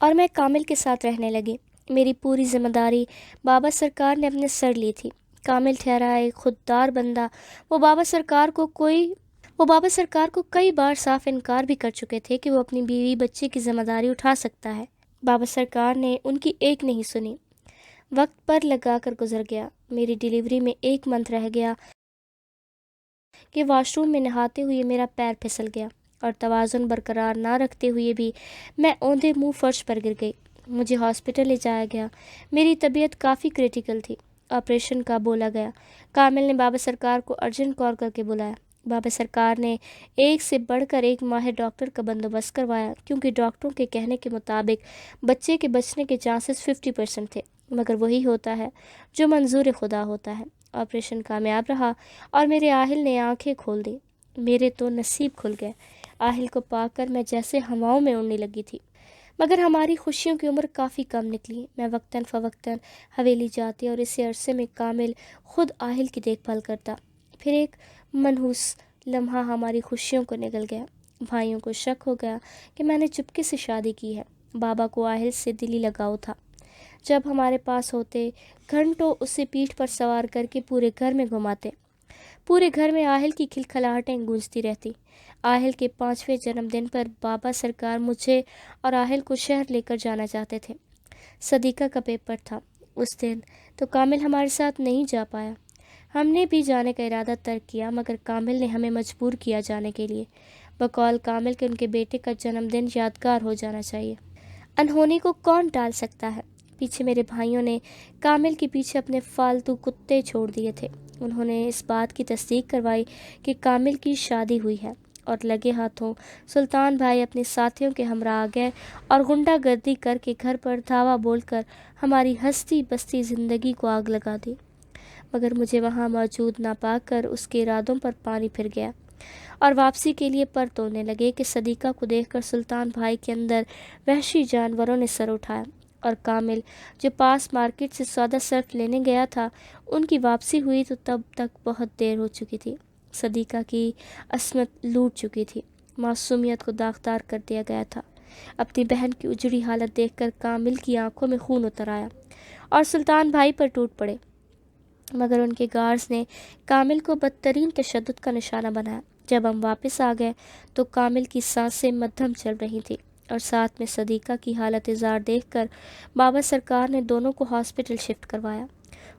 اور میں کامل کے ساتھ رہنے لگی۔ میری پوری ذمہ داری بابا سرکار نے اپنے سر لی تھی۔ کامل ٹھہرا ایک خوددار بندہ، وہ بابا سرکار کو کئی بار صاف انکار بھی کر چکے تھے کہ وہ اپنی بیوی بچے کی ذمہ داری اٹھا سکتا ہے۔ بابا سرکار نے ان کی ایک نہیں سنی۔ وقت پر لگا کر گزر گیا۔ میری ڈیلیوری میں 1 منتھ رہ گیا کہ واش روم میں نہاتے ہوئے میرا پیر پھسل گیا، اور توازن برقرار نہ رکھتے ہوئے بھی میں اوندھے منہ فرش پر گر گئی۔ مجھے ہاسپٹل لے جایا گیا۔ میری طبیعت کافی کریٹیکل تھی۔ آپریشن کا بولا گیا۔ کامل نے بابا سرکار کو ارجنٹ کال کر کے بلایا۔ بابا سرکار نے ایک سے بڑھ کر ایک ماہر ڈاکٹر کا بندوبست کروایا، کیونکہ ڈاکٹروں کے کہنے کے مطابق بچے کے بچنے کے چانسز 50% تھے، مگر وہی ہوتا ہے جو منظور خدا ہوتا ہے۔ آپریشن کامیاب رہا اور میرے آہل نے آنکھیں کھول دی۔ میرے تو نصیب کھل گئے۔ آہل کو پا کر میں جیسے ہواؤں میں اڑنے لگی تھی، مگر ہماری خوشیوں کی عمر کافی کم نکلی۔ میں وقتاً فوقتاً حویلی جاتی اور اسی عرصے میں کامل خود آہل کی دیکھ بھال کرتا۔ پھر ایک منحوس لمحہ ہماری خوشیوں کو نگل گیا۔ بھائیوں کو شک ہو گیا کہ میں نے چپکے سے شادی کی ہے۔ بابا کو آہل سے دلی لگاؤ تھا۔ جب ہمارے پاس ہوتے گھنٹوں اسے پیٹھ پر سوار کر کے پورے گھر میں گھماتے۔ پورے گھر میں آہل کی کھلکھلاہٹیں گونجتی رہتی۔ آہل کے 5ویں جنم دن پر بابا سرکار مجھے اور آہل کو شہر لے کر جانا چاہتے تھے۔ صدیقہ کا پیپر تھا اس دن، تو کامل ہمارے ساتھ نہیں جا پایا۔ ہم نے بھی جانے کا ارادہ ترک کیا، مگر کامل نے ہمیں مجبور کیا جانے کے لیے، بقول کامل کے ان کے بیٹے کا جنم دن یادگار ہو جانا چاہیے۔ انہونی کو کون ٹال سکتا ہے؟ پیچھے میرے بھائیوں نے کامل کے پیچھے اپنے فالتو کتے چھوڑ دیے تھے۔ انہوں نے اس بات کی تصدیق کروائی کہ کامل کی شادی ہوئی ہے، اور لگے ہاتھوں سلطان بھائی اپنے ساتھیوں کے ہمراہ آ گئے اور غنڈہ گردی کر کے گھر پر دھاوا بول کر ہماری ہستی بستی زندگی کو آگ لگا دی۔ مگر مجھے وہاں موجود نہ پا کر اس کے ارادوں پر پانی پھر گیا۔ اور واپسی کے لیے پر توڑنے لگے کہ صدیقہ کو دیکھ کر سلطان بھائی کے اندر وحشی جانوروں نے سر اٹھایا، اور کامل جو پاس مارکیٹ سے سودا صرف لینے گیا تھا، ان کی واپسی ہوئی تو تب تک بہت دیر ہو چکی تھی۔ صدیقہ کی عصمت لوٹ چکی تھی، معصومیت کو داغدار کر دیا گیا تھا۔ اپنی بہن کی اجڑی حالت دیکھ کر کامل کی آنکھوں میں خون اتر آیا اور سلطان بھائی پر ٹوٹ پڑے، مگر ان کے گارڈز نے کامل کو بدترین تشدد کا نشانہ بنایا۔ جب ہم واپس آ گئے تو کامل کی سانسیں مدھم چل رہی تھیں، اور ساتھ میں صدیقہ کی حالت زار دیکھ کر بابا سرکار نے دونوں کو ہاسپٹل شفٹ کروایا۔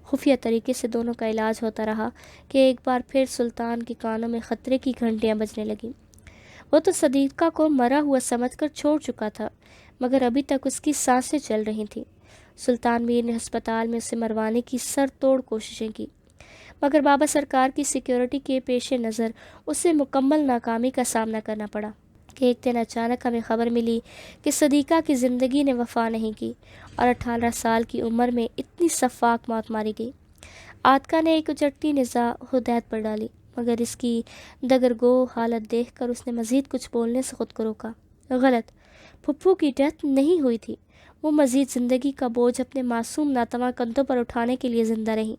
خفیہ طریقے سے دونوں کا علاج ہوتا رہا کہ ایک بار پھر سلطان کے کانوں میں خطرے کی گھنٹیاں بجنے لگیں۔ وہ تو صدیقہ کو مرا ہوا سمجھ کر چھوڑ چکا تھا، مگر ابھی تک اس کی سانسیں چل رہی تھیں۔ سلطان میر نے ہسپتال میں اسے مروانے کی سر توڑ کوششیں کی، مگر بابا سرکار کی سیکیورٹی کے پیش نظر اسے مکمل ناکامی کا سامنا کرنا پڑا کہ ایک دن اچانک ہمیں خبر ملی کہ صدیقہ کی زندگی نے وفا نہیں کی اور 18 سال کی عمر میں اتنی سفاک موت ماری گئی۔ آتکا نے ایک اچٹتی نظر ہدایت پر ڈالی، مگر اس کی دگرگو حالت دیکھ کر اس نے مزید کچھ بولنے سے خود کو روکا۔ غلط، پھپھو کی ڈیتھ نہیں ہوئی تھی، وہ مزید زندگی کا بوجھ اپنے معصوم ناتواں کندھوں پر اٹھانے کے لیے زندہ رہیں۔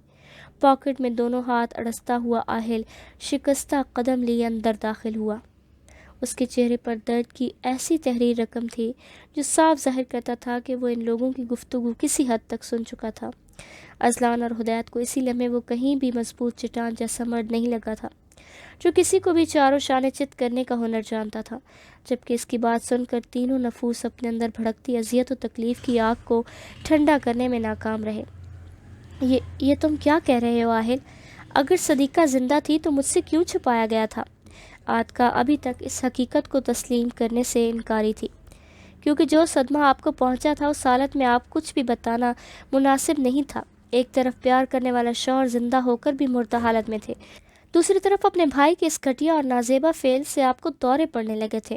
پاکٹ میں دونوں ہاتھ اڑستا ہوا آہل شکستہ قدم لیے اندر داخل ہوا۔ اس کے چہرے پر درد کی ایسی تحریر رقم تھی جو صاف ظاہر کرتا تھا کہ وہ ان لوگوں کی گفتگو کسی حد تک سن چکا تھا۔ اذلان اور ہدایت کو اسی لمحے وہ کہیں بھی مضبوط چٹان جیسا مرد نہیں لگا تھا جو کسی کو بھی چاروں شانے چت کرنے کا ہنر جانتا تھا، جبکہ اس کی بات سن کر تینوں نفوس اپنے اندر بھڑکتی اذیت و تکلیف کی آگ کو ٹھنڈا کرنے میں ناکام رہے۔ یہ تم کیا کہہ رہے ہو آہل؟ اگر صدیقہ زندہ تھی تو مجھ سے کیوں چھپایا گیا تھا؟ آتکا ابھی تک اس حقیقت کو تسلیم کرنے سے انکاری تھی، کیونکہ جو صدمہ آپ کو پہنچا تھا اس حالت میں آپ کچھ بھی بتانا مناسب نہیں تھا۔ ایک طرف پیار کرنے والا شوہر زندہ ہو کر بھی مردہ حالت میں تھے، دوسری طرف اپنے بھائی کے اس گھٹیا اور نازیبا فعل سے آپ کو دورے پڑنے لگے تھے۔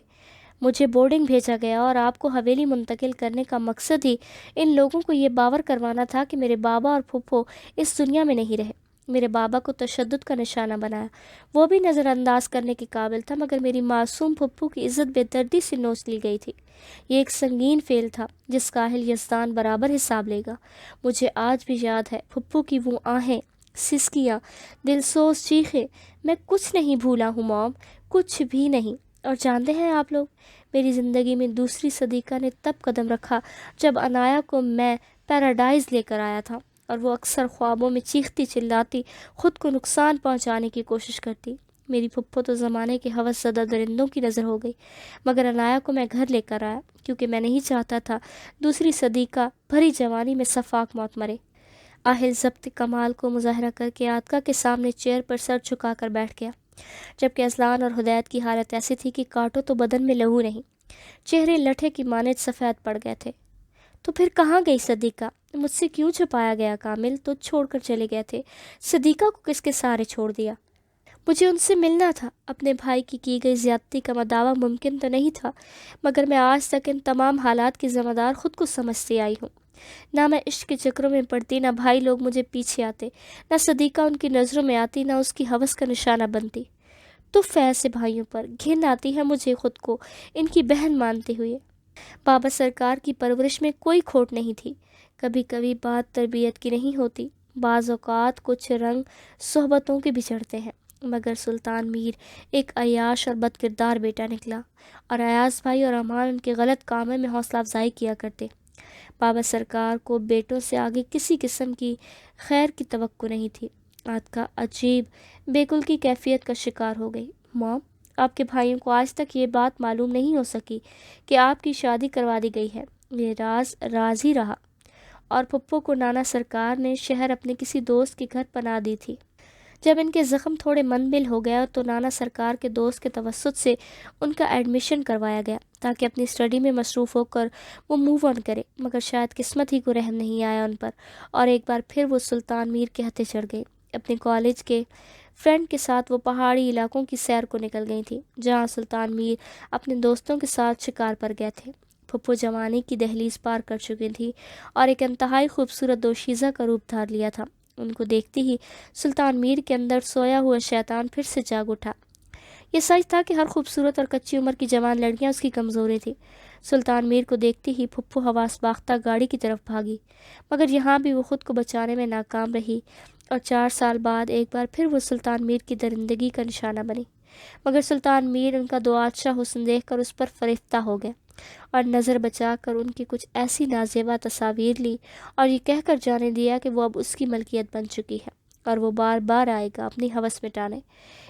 مجھے بورڈنگ بھیجا گیا اور آپ کو حویلی منتقل کرنے کا مقصد ہی ان لوگوں کو یہ باور کروانا تھا کہ میرے بابا اور پھپھو اس دنیا میں نہیں رہے۔ میرے بابا کو تشدد کا نشانہ بنایا، وہ بھی نظر انداز کرنے کے قابل تھا، مگر میری معصوم پھپھو کی عزت بے دردی سے نوچ لی گئی تھی۔ یہ ایک سنگین فعل تھا جس کا اہل یزدان برابر حساب لے گا۔ مجھے آج بھی یاد ہے پھپھو کی وہ آہیں، سسکیاں، دلسوز چیخیں۔ میں کچھ نہیں بھولا ہوں موم، کچھ بھی نہیں۔ اور جانتے ہیں آپ لوگ، میری زندگی میں دوسری صدیقہ نے تب قدم رکھا جب انایا کو میں پیراڈائز لے کر آیا تھا، اور وہ اکثر خوابوں میں چیختی چلاتی خود کو نقصان پہنچانے کی کوشش کرتی۔ میری پھپھو تو زمانے کے ہوس زدہ درندوں کی نظر ہو گئی، مگر انایا کو میں گھر لے کر آیا کیونکہ میں نہیں چاہتا تھا دوسری صدیقہ بھری جوانی میں سفاک موت مرے۔ آہل ضبط کمال کو مظاہرہ کر کے آتکا کے سامنے چیئر پر سر جھکا کر بیٹھ گیا، جبکہ اذلان اور ہدایت کی حالت ایسی تھی کہ کاٹو تو بدن میں لہو نہیں، چہرے لٹھے کی مانند سفید پڑ گئے تھے۔ تو پھر کہاں گئی صدیقہ؟ مجھ سے کیوں چھپایا گیا؟ کامل تو چھوڑ کر چلے گئے تھے، صدیقہ کو کس کے سہارے چھوڑ دیا؟ مجھے ان سے ملنا تھا، اپنے بھائی کی گئی زیادتی کا مداوع ممکن تو نہیں تھا، مگر میں آج تک ان تمام حالات کی ذمہ دار خود کو سمجھتی آئی ہوں۔ نہ میں عشق کے چکروں میں پڑتی، نہ بھائی لوگ مجھے پیچھے آتے، نہ صدیقہ ان کی نظروں میں آتی، نہ اس کی ہوس کا نشانہ بنتی۔ تو ایسے بھائیوں پر گھن آتی ہے مجھے خود کو ان کی بہن مانتے ہوئے۔ بابا سرکار کی پرورش میں کوئی کھوٹ نہیں تھی، کبھی کبھی بات تربیت کی نہیں ہوتی، بعض اوقات کچھ رنگ صحبتوں کے بھی چڑھتے ہیں، مگر سلطان میر ایک عیاش اور بد کردار بیٹا نکلا، اور ایاز بھائی اور امان ان کے غلط کاموں میں حوصلہ افزائی کیا کرتے۔ بابا سرکار کو بیٹوں سے آگے کسی قسم کی خیر کی توقع نہیں تھی۔ آتکا عجیب بیکل کی کیفیت کا شکار ہو گئی۔ موم، آپ کے بھائیوں کو آج تک یہ بات معلوم نہیں ہو سکی کہ آپ کی شادی کروا دی گئی ہے، یہ راز راز ہی رہا، اور پھپھو کو نانا سرکار نے شہر اپنے کسی دوست کے گھر پناہ دی تھی۔ جب ان کے زخم تھوڑے منمل ہو گیا تو نانا سرکار کے دوست کے توسط سے ان کا ایڈمیشن کروایا گیا تاکہ اپنی اسٹڈی میں مصروف ہو کر وہ موو آن کرے، مگر شاید قسمت ہی کو رحم نہیں آیا ان پر، اور ایک بار پھر وہ سلطان میر کے ہتھے چڑھ گئی۔ اپنے کالج کے فرینڈ کے ساتھ وہ پہاڑی علاقوں کی سیر کو نکل گئی تھی، جہاں سلطان میر اپنے دوستوں کے ساتھ شکار پر گئے تھے۔ پھپھو جوانی کی دہلیز پار کر چکی تھی اور ایک انتہائی خوبصورت دوشیزہ کا روپ دھار لیا تھا۔ ان کو دیکھتے ہی سلطان میر کے اندر سویا ہوا شیطان پھر سے جاگ اٹھا۔ یہ سچ تھا کہ ہر خوبصورت اور کچی عمر کی جوان لڑکیاں اس کی کمزوری تھی۔ سلطان میر کو دیکھتے ہی پھپھو حواس باختہ گاڑی کی طرف بھاگی، مگر یہاں بھی وہ خود کو بچانے میں ناکام رہی اور 4 سال بعد ایک بار پھر وہ سلطان میر کی درندگی کا نشانہ بنی۔ مگر سلطان میر ان کا دعا حسن دیکھ کر اس پر فریفتہ ہو گیا اور نظر بچا کر ان کی کچھ ایسی نازیبا تصاویر لی اور یہ کہہ کر جانے دیا کہ وہ اب اس کی ملکیت بن چکی ہے اور وہ بار بار آئے گا اپنی ہوس مٹانے۔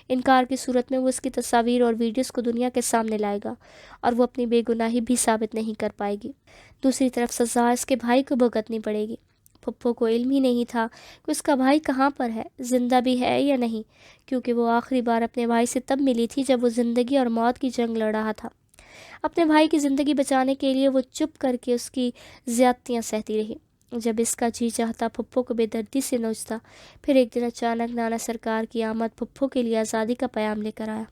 انکار کی صورت میں وہ اس کی تصاویر اور ویڈیوز کو دنیا کے سامنے لائے گا اور وہ اپنی بے گناہی بھی ثابت نہیں کر پائے گی۔ دوسری طرف سزا اس کے بھائی کو بھگتنی پڑے گی۔ پھپھو کو علم ہی نہیں تھا کہ اس کا بھائی کہاں پر ہے، زندہ بھی ہے یا نہیں، کیونکہ وہ آخری بار اپنے بھائی سے تب ملی تھی جب وہ زندگی اور موت کی جنگ لڑ رہا تھا۔ اپنے بھائی کی زندگی بچانے کے لیے وہ چپ کر کے اس کی زیادتیاں سہتی رہی۔ جب اس کا جی چاہتا پھپھو کو بے دردی سے نوچتا۔ پھر ایک دن اچانک نانا سرکار کی آمد پھپھو کے لیے آزادی کا پیام لے کر آیا۔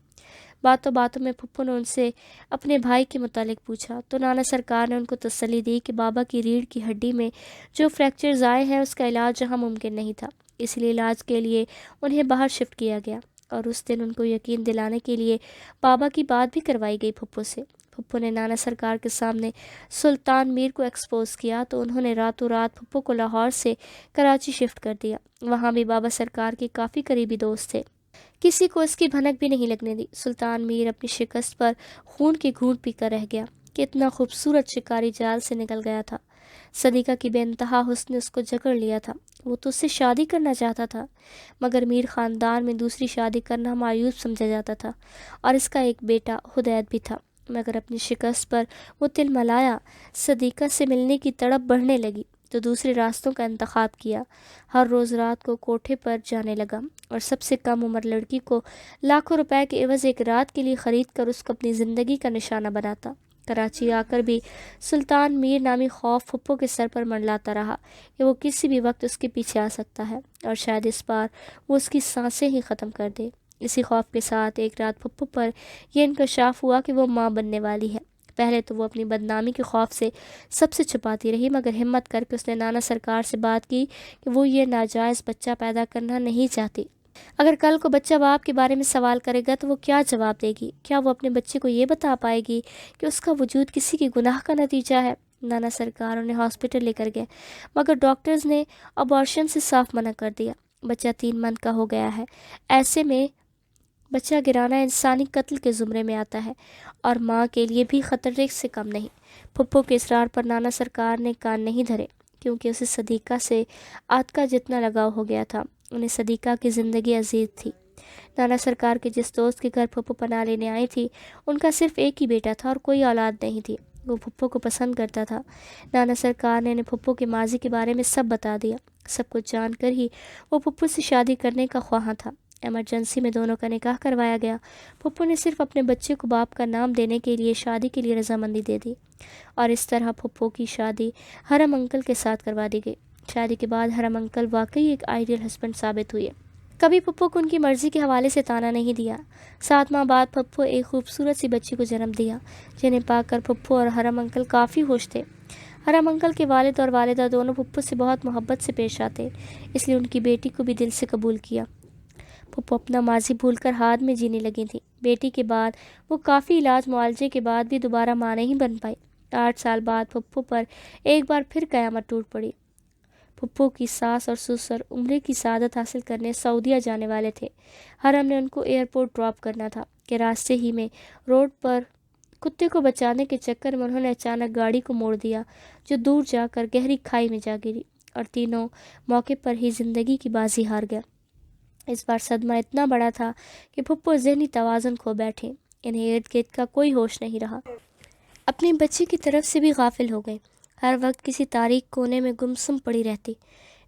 باتوں باتوں میں پھپھو نے ان سے اپنے بھائی کے متعلق پوچھا تو نانا سرکار نے ان کو تسلی دی کہ بابا کی ریڑھ کی ہڈی میں جو فریکچرز آئے ہیں اس کا علاج یہاں ممکن نہیں تھا، اس لیے علاج کے لیے انہیں باہر شفٹ کیا گیا۔ اور اس دن ان کو یقین دلانے کے لیے بابا کی بات بھی کروائی گئی پھپھو سے۔ پھپھو نے نانا سرکار کے سامنے سلطان میر کو ایکسپوز کیا تو انہوں نے راتوں رات پھپھو کو لاہور سے کراچی شفٹ کر دیا۔ وہاں بھی بابا سرکار کے کافی قریبی دوست تھے، کسی کو اس کی بھنک بھی نہیں لگنے دی۔ سلطان میر اپنی شکست پر خون کی گھونٹ پی کر رہ گیا کہ اتنا خوبصورت شکاری جال سے نکل گیا تھا۔ صدیقہ کی بے انتہا حسن نے اس کو جکڑ لیا تھا۔ وہ تو اس سے شادی کرنا چاہتا تھا، مگر میر خاندان میں دوسری شادی کرنا مایوب سمجھا جاتا تھا اور اس کا ایک بیٹا ہدید بھی تھا۔ مگر اپنی شکست پر وہ تل ملایا، صدیقہ سے ملنے کی تڑپ بڑھنے لگی تو دوسرے راستوں کا انتخاب کیا۔ ہر روز رات کو کوٹھے پر جانے لگا اور سب سے کم عمر لڑکی کو لاکھوں روپے کے عوض ایک رات کے لیے خرید کر اس کو اپنی زندگی کا نشانہ بناتا۔ کراچی آ کر بھی سلطان میر نامی خوف پھپھو کے سر پر منڈلاتا رہا کہ وہ کسی بھی وقت اس کے پیچھے آ سکتا ہے اور شاید اس بار وہ اس کی سانسیں ہی ختم کر دے۔ اسی خوف کے ساتھ ایک رات پھپھو پر یہ انکشاف ہوا کہ وہ ماں بننے والی ہے۔ پہلے تو وہ اپنی بدنامی کے خوف سے سب سے چھپاتی رہی، مگر ہمت کر کے اس نے نانا سرکار سے بات کی کہ وہ یہ ناجائز بچہ پیدا کرنا نہیں چاہتی۔ اگر کل کو بچہ باپ کے بارے میں سوال کرے گا تو وہ کیا جواب دے گی؟ کیا وہ اپنے بچے کو یہ بتا پائے گی کہ اس کا وجود کسی کی گناہ کا نتیجہ ہے؟ نانا سرکار انہیں ہاسپٹل لے کر گئے، مگر ڈاکٹرز نے ابارشن سے صاف منع کر دیا۔ بچہ 3 منتھ کا ہو گیا ہے، ایسے میں بچہ گرانا انسانی قتل کے زمرے میں آتا ہے اور ماں کے لیے بھی خطرے سے کم نہیں۔ پھپھو کے اصرار پر نانا سرکار نے کان نہیں دھرے، کیونکہ اسے صدیقہ سے عاطقہ جتنا لگاؤ ہو گیا تھا۔ انہیں صدیقہ کی زندگی عزیز تھی۔ نانا سرکار کے جس دوست کے گھر پھپھو پناہ لینے آئی تھی، ان کا صرف ایک ہی بیٹا تھا اور کوئی اولاد نہیں تھی۔ وہ پھپھو کو پسند کرتا تھا۔ نانا سرکار نے انہیں پھپھو کے ماضی کے بارے میں سب بتا دیا۔ سب کچھ جان کر ہی وہ پھپھو سے شادی کرنے کا خواہاں تھا۔ ایمرجنسی میں دونوں کا نکاح کروایا گیا۔ پھپھو نے صرف اپنے بچے کو باپ کا نام دینے کے لیے شادی کے لیے رضامندی دے دی اور اس طرح پھپھو کی شادی حرم انکل کے ساتھ کروا دی گئی۔ شادی کے بعد حرم انکل واقعی ایک آئیڈیل ہسبینڈ ثابت ہوئے۔ کبھی پھپھو کو ان کی مرضی کے حوالے سے طعنہ نہیں دیا۔ 7 ماہ بعد پھپھو ایک خوبصورت سی بچی کو جنم دیا، جنہیں پا کر پھپھو اور حرم انکل کافی خوش تھے۔ حرم انکل کے والد اور والدہ دونوں پھپھو سے بہت محبت سے پیش آتے، اس لیے ان کی بیٹی کو بھی دل سے قبول کیا۔ پھپھو اپنا ماضی بھول کر حاد میں جینے لگی تھیں۔ بیٹی کے بعد وہ کافی علاج معالجے کے بعد بھی دوبارہ ماں نہیں بن پائی۔ 8 سال بعد پھپھو پر ایک بار پھر قیامت ٹوٹ پڑی۔ پھپھو کی ساس اور سسر عمرے کی سعادت حاصل کرنے سعودیہ جانے والے تھے۔ حرم نے ان کو ایئرپورٹ ڈراپ کرنا تھا کہ راستے ہی میں روڈ پر کتے کو بچانے کے چکر میں انہوں نے اچانک گاڑی کو موڑ دیا، جو دور جا کر گہری کھائی میں جا گری اور تینوں موقع پر ہی زندگی کی بازی ہار گیا۔ اس بار صدمہ اتنا بڑا تھا کہ پھپھو ذہنی توازن کھو بیٹھے، انہیں ارد گرد کا کوئی ہوش نہیں رہا، اپنے بچے کی طرف سے بھی غافل ہو گئے، ہر وقت کسی تاریک کونے میں گمسم پڑی رہتی۔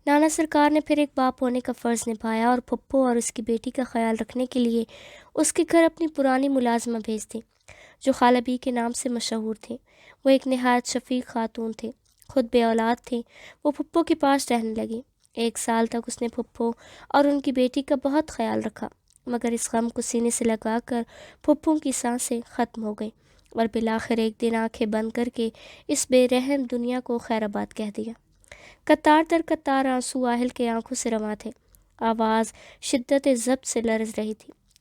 نانا سرکار نے پھر ایک باپ ہونے کا فرض نبھایا اور پھپھو اور اس کی بیٹی کا خیال رکھنے کے لیے اس کے گھر اپنی پرانی ملازمہ بھیج دی، جو خالہ بی کے نام سے مشہور تھیں۔ وہ ایک نہایت شفیق خاتون تھے، خود بے اولاد تھیں۔ وہ پھپھو کے پاس رہنے لگی۔ 1 سال تک اس نے پھپھو اور ان کی بیٹی کا بہت خیال رکھا، مگر اس غم کو سینے سے لگا کر پھپھو کی سانسیں ختم ہو گئیں اور بالآخر ایک دن آنکھیں بند کر کے اس بے رحم دنیا کو خیر آباد کہہ دیا۔ قطار در قطار آنسو آہل کے آنکھوں سے رواں تھے، آواز شدت ضبط سے لرز رہی تھی۔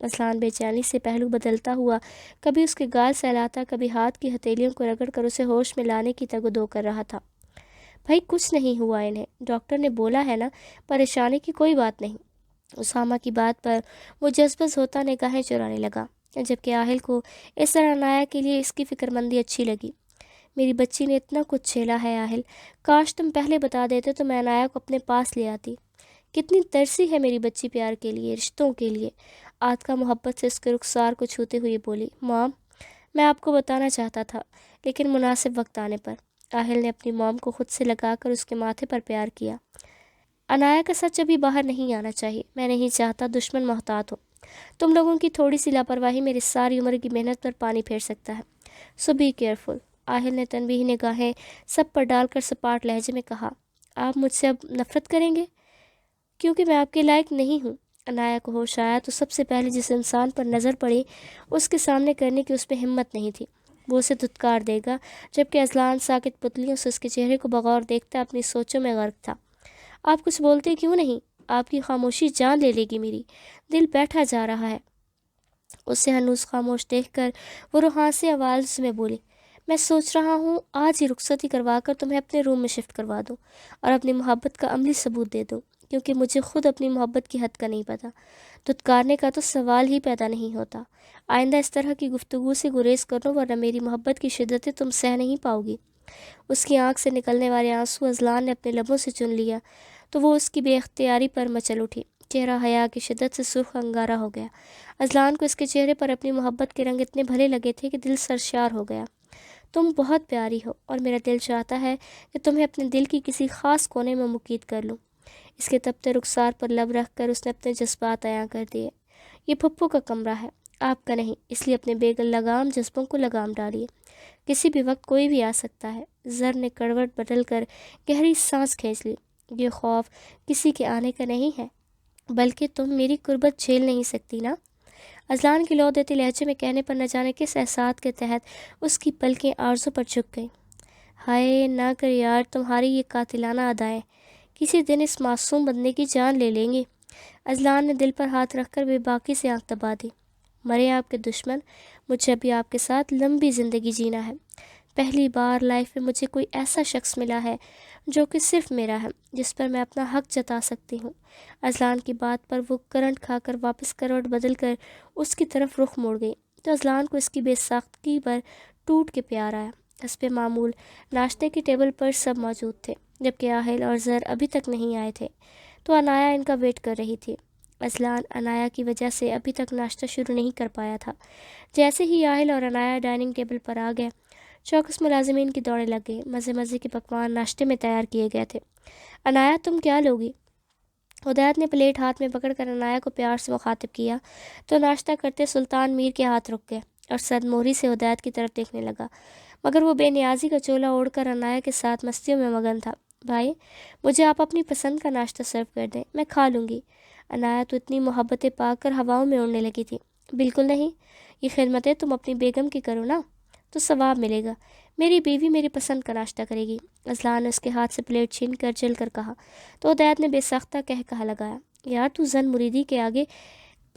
اذلان بے چینی سے پہلو بدلتا ہوا کبھی اس کے گال سہلاتا، کبھی ہاتھ کی ہتھیلیوں کو رگڑ کر اسے ہوش میں لانے کی تگ و دو کر رہا تھا۔ بھائی کچھ نہیں ہوا انہیں، ڈاکٹر نے بولا ہے نا، پریشانی کی کوئی بات نہیں۔ اسامہ کی بات پر وہ جذبز ہوتا نگاہیں چرانے لگا، جبکہ آہل کو اس طرح عنایا کے لیے اس کی فکر مندی اچھی لگی۔ میری بچی نے اتنا کچھ جھیلا ہے آہل، کاش تم پہلے بتا دیتے تو میں عنایا کو اپنے پاس لے آتی۔ کتنی ترسی ہے میری بچی پیار کے لیے، رشتوں کے لیے۔ آتکا محبت سے اس کے رخسار کو چھوتے ہوئے بولی، مام میں آپ کو بتانا چاہتا تھا لیکن مناسب وقت آنے پر۔ آہل نے اپنی موم کو خود سے لگا کر اس کے ماتھے پر پیار کیا۔ عنایا کا سچ ابھی باہر نہیں آنا چاہیے، میں نہیں چاہتا دشمن محتاط ہو۔ تم لوگوں کی تھوڑی سی لاپرواہی میری ساری عمر کی محنت پر پانی پھیر سکتا ہے، سو بی کیئرفل۔ آہل نے تنبیہی نگاہیں سب پر ڈال کر سپاٹ لہجے میں کہا، آپ مجھ سے اب نفرت کریں گے کیونکہ میں آپ کے لائق نہیں ہوں۔ عنایا کو ہوش آیا تو سب سے پہلے جس انسان پر نظر پڑی اس کے سامنے کرنے کی اس میں ہمت نہیں تھی، وہ اسے دھتکار دے گا، جبکہ اذلان ساکت پتلیوں سے اس کے چہرے کو بغور دیکھتا اپنی سوچوں میں غرق تھا۔ آپ کچھ بولتے کیوں نہیں؟ آپ کی خاموشی جان لے گی، میری دل بیٹھا جا رہا ہے۔ اسے ہنوز خاموش دیکھ کر وہ روحانسی آواز میں بولی، میں سوچ رہا ہوں آج ہی رخصتی کروا کر تمہیں اپنے روم میں شفٹ کروا دوں اور اپنی محبت کا عملی ثبوت دے دوں، کیونکہ مجھے خود اپنی محبت کی حد کا نہیں پتہ۔ دھتکارنے کا تو سوال ہی پیدا نہیں ہوتا۔ آئندہ اس طرح کی گفتگو سے گریز کرو ورنہ میری محبت کی شدتیں تم سہ نہیں پاؤ گی۔ اس کی آنکھ سے نکلنے والے آنسو اذلان نے اپنے لبوں سے چن لیا تو وہ اس کی بے اختیاری پر مچل اٹھی۔ چہرہ حیا کی شدت سے سرخ انگارہ ہو گیا۔ اذلان کو اس کے چہرے پر اپنی محبت کے رنگ اتنے بھلے لگے تھے کہ دل سرشار ہو گیا۔ تم بہت پیاری ہو اور میرا دل چاہتا ہے کہ تمہیں اپنے دل کی کسی خاص کونے میں مقید کر لوں۔ اس کے تپتے رخسار پر لب رکھ کر اس نے اپنے جذبات عیاں کر دیے۔ یہ پھپھو کا کمرہ ہے، آپ کا نہیں، اس لیے اپنے بے لگام جذبوں کو لگام ڈالیے، کسی بھی وقت کوئی بھی آ سکتا ہے۔ زر نے کروٹ بدل کر گہری سانس کھینچ لی، یہ خوف کسی کے آنے کا نہیں ہے، بلکہ تم میری قربت جھیل نہیں سکتی نا؟ اذلان کی لو دیتے لہجے میں کہنے پر نہ جانے کس احساس کے تحت اس کی پلکیں آرزو پر جھک گئیں۔ ہائے نہ کر یار، تمہاری یہ قاتلانہ ادائیں کسی دن اس معصوم بندے کی جان لے لیں گی۔ اذلان نے دل پر ہاتھ رکھ کر بے باکی سے آنکھ دبا دی۔ مرے آپ کے دشمن، مجھے ابھی آپ کے ساتھ لمبی زندگی جینا ہے۔ پہلی بار لائف میں مجھے کوئی ایسا شخص ملا ہے جو کہ صرف میرا ہے، جس پر میں اپنا حق جتا سکتی ہوں۔ اذلان کی بات پر وہ کرنٹ کھا کر واپس کروٹ بدل کر اس کی طرف رخ موڑ گئی تو اذلان کو اس کی بے ساختگی پر ٹوٹ کے پیار آیا۔ حسب معمول ناشتے کی ٹیبل پر سب موجود تھے، جبکہ آہل اور زر ابھی تک نہیں آئے تھے تو عنایا ان کا ویٹ کر رہی تھی۔ اذلان عنایا کی وجہ سے ابھی تک ناشتہ شروع نہیں کر پایا تھا۔ جیسے ہی آہل اور عنایا ڈائننگ ٹیبل پر آ گئے، چوکس ملازمین کی دوڑیں لگ گئی۔ مزے مزے کے پکوان ناشتے میں تیار کیے گئے تھے۔ عنایا تم کیا لوگی؟ ہدایت نے پلیٹ ہاتھ میں پکڑ کر عنایا کو پیار سے مخاطب کیا تو ناشتہ کرتے سلطان میر کے ہاتھ رک گئے اور صد موہری سے ہدایت کی طرف دیکھنے لگا، مگر وہ بے نیازی کا چولا اوڑھ کر عنایا کے ساتھ مستیوں میں مگن تھا۔ بھائی مجھے آپ اپنی پسند کا ناشتہ سرو کر دیں، میں کھا لوں گی۔ عنایا تو اتنی محبتیں پا کر ہواؤں میں اڑنے لگی تھی۔ بالکل نہیں، یہ خدمتیں تم اپنی بیگم کی کرو نا تو ثواب ملے گا، میری بیوی میری پسند کا ناشتہ کرے گی۔ اذلان نے اس کے ہاتھ سے پلیٹ چھین کر جل کر کہا تو ہدایت نے بے ساختہ کہا لگایا، یار تو زن مریدی کے آگے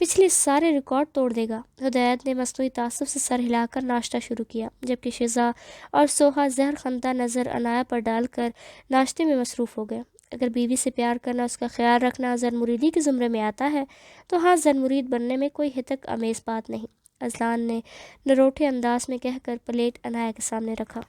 پچھلے سارے ریکارڈ توڑ دے گا۔ ہدایت نے مصنوعی تعصب سے سر ہلا کر ناشتہ شروع کیا، جبکہ شزا اور سوہا زہر خندہ نظر عنایا پر ڈال کر ناشتے میں مصروف ہو گئے۔ اگر بیوی سے پیار کرنا، اس کا خیال رکھنا زن مریدی کے زمرے میں آتا ہے تو ہاں، زن مرید بننے میں کوئی ہتک امیز بات نہیں۔ اذلان نے نروٹھے انداز میں کہہ کر پلیٹ عنایا کے سامنے رکھا۔